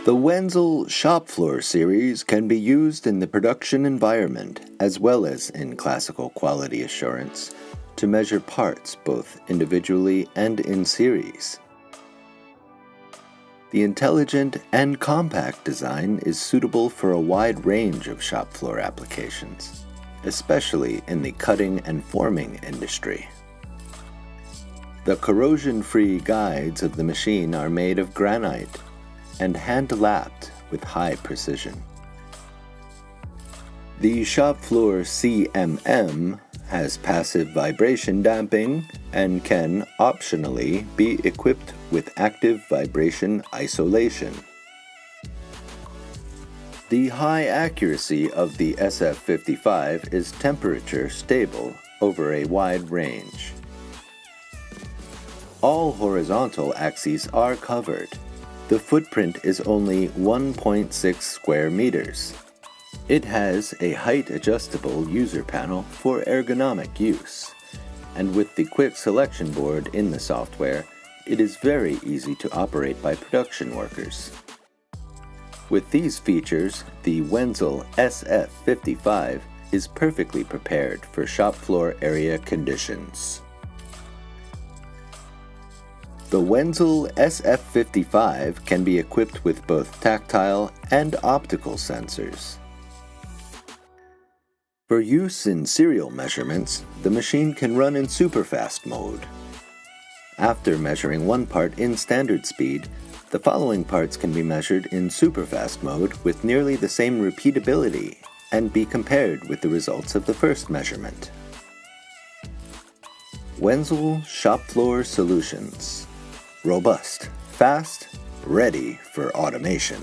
The Wenzel shop floor series can be used in the production environment as well as in classical quality assurance to measure parts both individually and in series. The intelligent and compact design is suitable for a wide range of shop floor applications, especially in the cutting and forming industry. The corrosion-free guides of the machine are made of granite and hand-lapped with high precision. The shop floor CMM has passive vibration damping and can optionally be equipped with active vibration isolation. The high accuracy of the SF55 is temperature stable over a wide range. All horizontal axes are covered. The footprint is only 1.6 square meters. It has a height-adjustable user panel for ergonomic use, and with the quick selection board in the software, it is very easy to operate by production workers. With these features, the Wenzel SF55 is perfectly prepared for shop floor area conditions. The Wenzel SF55 can be equipped with both tactile and optical sensors. For use in serial measurements, the machine can run in superfast mode. After measuring one part in standard speed, the following parts can be measured in superfast mode with nearly the same repeatability and be compared with the results of the first measurement. Wenzel Shop Floor Solutions. Robust, fast, ready for automation.